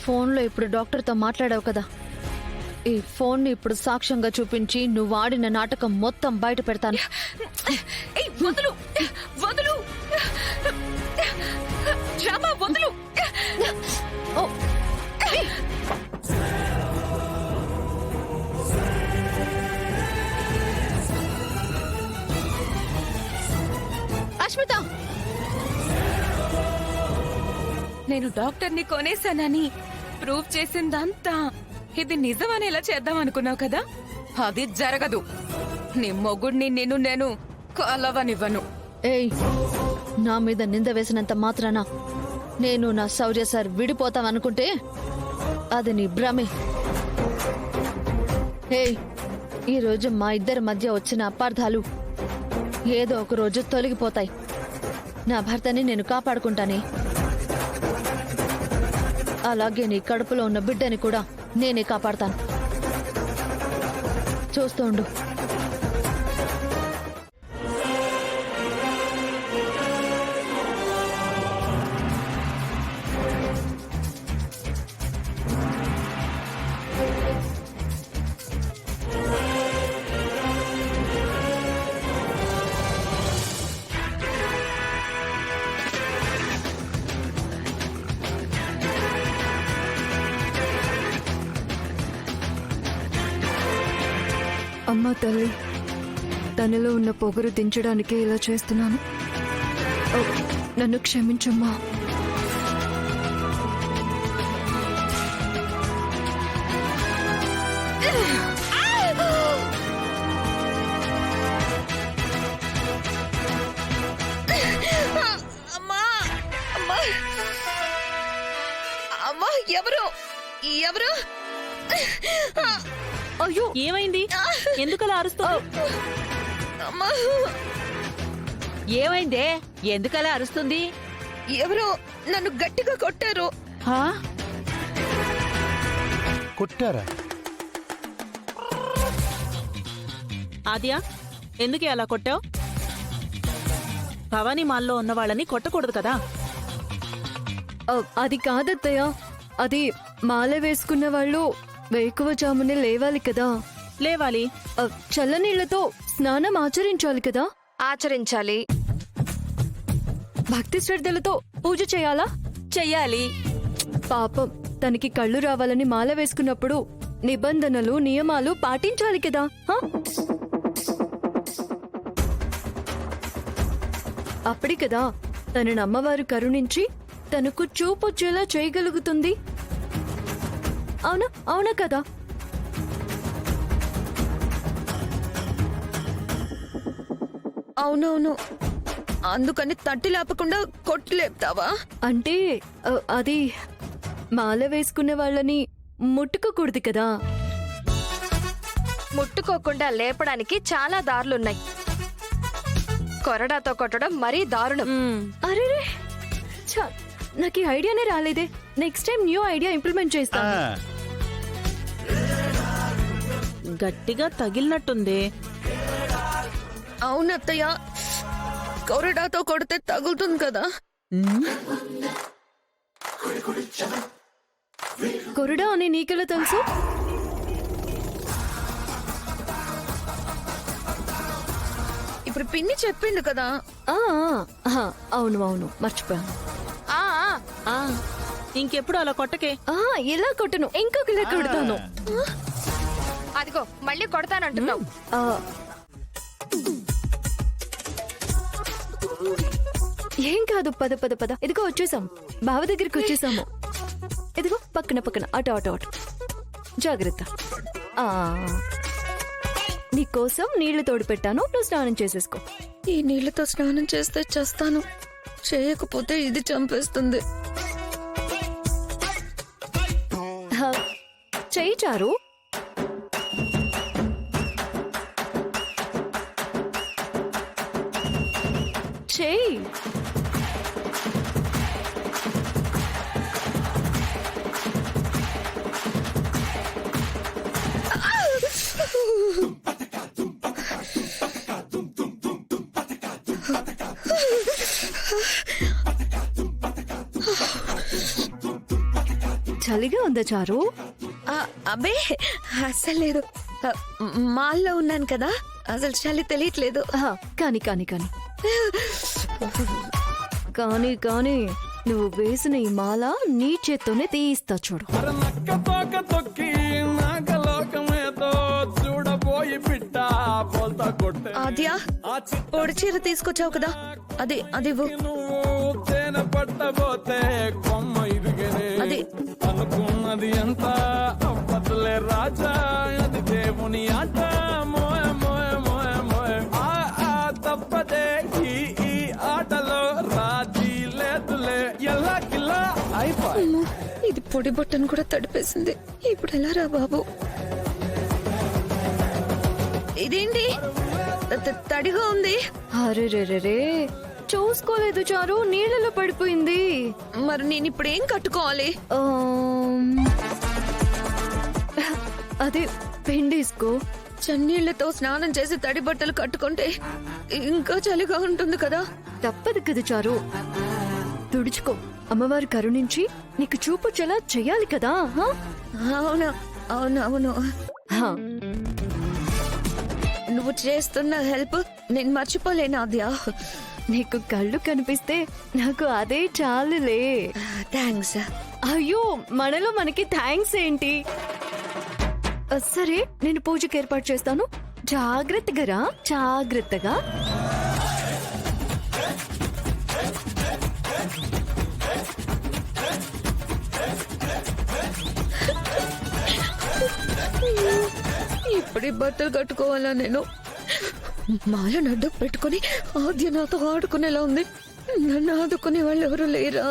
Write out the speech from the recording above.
ఫోన్లో ఇప్పుడు డాక్టర్తో మాట్లాడావు కదా, ఈ ఫోన్ని ఇప్పుడు సాక్ష్యంగా చూపించి నువ్వు ఆడిన నాటకం మొత్తం బయట పెడతాను. ఏయ్, వదులు వదులు రామా, వదులు. ఓ, అశ్మిత, నేను డాక్టర్ని కొనేశానని ప్రూవ్ చేసిందంతా ఇది నిజమని ఎలా చేద్దాం అనుకున్నావు కదా, అది జరగదు. నీ మొగుడిని నేను కలవనివ్వను. ఏయ్, నా మీద నింద వేసినంత మాత్రాన నేను నా శౌర్య సార్ విడిపోతాం అనుకుంటే అది నీ భ్రమే. ఏయ్, ఈరోజు మా ఇద్దరి మధ్య వచ్చిన అపార్థాలు ఏదో ఒక రోజు తొలగిపోతాయి. నా భర్తని నేను కాపాడుకుంటానే, అలాగే నీ కడుపులో ఉన్న బిడ్డని కూడా నేనే కాపాడతాను. చూస్తూ ఉండు. అమ్మా తల్లి, తనలో ఉన్న పొగరు దించడానికే ఇలా చేస్తున్నాను. నన్ను క్షమించమ్మా. అమ్మా అమ్మా అమ్మా, ఎవరు ఎవరు? అయ్యో, ఏమైంది? ఎందుకలా అరుస్తావు? అమ్మా, ఏమైందే? ఎందుకలా అరుస్తుంది? ఎవరో నన్ను గట్టిగా కొట్టారు. కొట్టారా? ఆద్యా, ఎందుకే అలా కొట్టావు? భవానీ మాల్లో ఉన్న వాళ్ళని కొట్టకూడదు కదా. అది కాదత్తయ్య, అది మాల వేసుకున్న వాళ్ళు వేకువజామునే లేవాలి కదా. లేవాలి. చల్లనీళ్లతో స్నానం ఆచరించాలి కదా. ఆచరించాలి. భక్తి శ్రద్ధలతో పూజ చేయాలా? చెయ్యాలి. పాపం, తనకి కళ్ళు రావాలని మాల వేసుకున్నప్పుడు నిబంధనలు నియమాలు పాటించాలి కదా. అప్పటి కదా తనని అమ్మవారు కరుణించి తనకు చూపొచ్చేలా చేయగలుగుతుంది. అవునా అవునా కదా? అవునవును, అందుకని తట్టి లేపకుండా కొట్టి లేపుతావా? అంటే అది మాల వేసుకునే వాళ్ళని ముట్టుకోకూడదు కదా. ముట్టుకోకుండా లేపడానికి చాలా దారులున్నాయి. కొరడాతో కొట్టడం మరీ దారుణం. అరే, నాకు ఈ ఐడియానే రాలేదే. Next time new idea implement చేస్తాను. గట్టిగా తగిలినట్టుంది. అవునత్తయ్య, కొరడాతో కొడితే తగులుతుంది కదా. కొరడా అని నీకెలా తెలుసు? ఇప్పుడు పిన్ని చెప్పింది కదా. అవును అవును, మర్చిపోయాను. ఇంకెప్పుడు అలా కొట్టకే. ఎలా కొట్టను, ఇంకొకలా కొడతాను. అదిగో మళ్ళీ కొడతానంటున్నావు. ఏం కాదు, పద పద పద. ఇదిగో వచ్చేసాం, బావ దగ్గరికి వచ్చేసాము. ఇదిగో పక్కన పక్కన, అటు అటు అటు. జాగ్రత్త. నీకోసం నీళ్లు తోడు పెట్టాను, నువ్వు స్నానం చేసేసుకో. ఈ నీళ్లతో స్నానం చేస్తే చేస్తాను, చేయకపోతే ఇది చంపేస్తుంది. చెయ్యి చారు. చెయ్యి. చలిగా ఉందా చారు? అబ్బే అస్సలు లేదు. మాల్లో ఉన్నాను కదా, అసలు చలి తెలియట్లేదు. కాని కాని కాని కానీ కానీ నువ్వు వేసిన ఈ మాల నీ చేత్తోనే తీయిస్తా చూడు. ఆద్యా, పొడి చీర తీసుకొచ్చావు కదా, అది అది అది అనుకున్నది ఎంత అవ్వదులే రాజా, అది దేవుని ఆట. మోయ మోయ మోయ మోయ తప్పదే ఈ ఆటలో రాజీ లేదులే. ఎలా కిల్లా అయిపోయి ఇది పొడి బొట్టను కూడా తడిపేసింది. ఇప్పుడు ఎలా రా బాబు? ఇదేంటి తడిగా ఉంది? అరే రే రే రే, చూసుకోలేదు చారు, నీళ్ళలో పడిపోయింది. మరి నేను ఇప్పుడు ఏం కట్టుకోవాలి? అదే పిండేసుకో. చన్నీళ్లతో స్నానం చేసి తడి బట్టలు కట్టుకుంటే ఇంకా చలిగా ఉంటుంది కదా. తప్పదు కదా చారు, తుడుచుకో. అమ్మవారు కరుణించి నీకు చూపుచ్చేలా చెయ్యాలి కదా. అవును అవును అవును, హా, నువ్వు చేస్తున్న హెల్ప్ నేను మర్చిపోలేను ఆద్యా. నీకు కళ్ళు కనిపిస్తే నాకు అదే చాలులే. థ్యాంక్స్. అయ్యో, మనలో మనకి థ్యాంక్స్ ఏంటి? సరే, నేను పూజకి ఏర్పాటు చేస్తాను. జాగ్రత్తగా రా, జాగ్రత్తగా. ఇప్పుడు ఈ బట్టలు కట్టుకోవాలా నేను? మాల నడ్డు పెట్టుకుని ఆద్య నాతో ఆడుకునేలా ఉంది. నన్ను ఆదుకునే వాళ్ళు ఎవరు లేరా?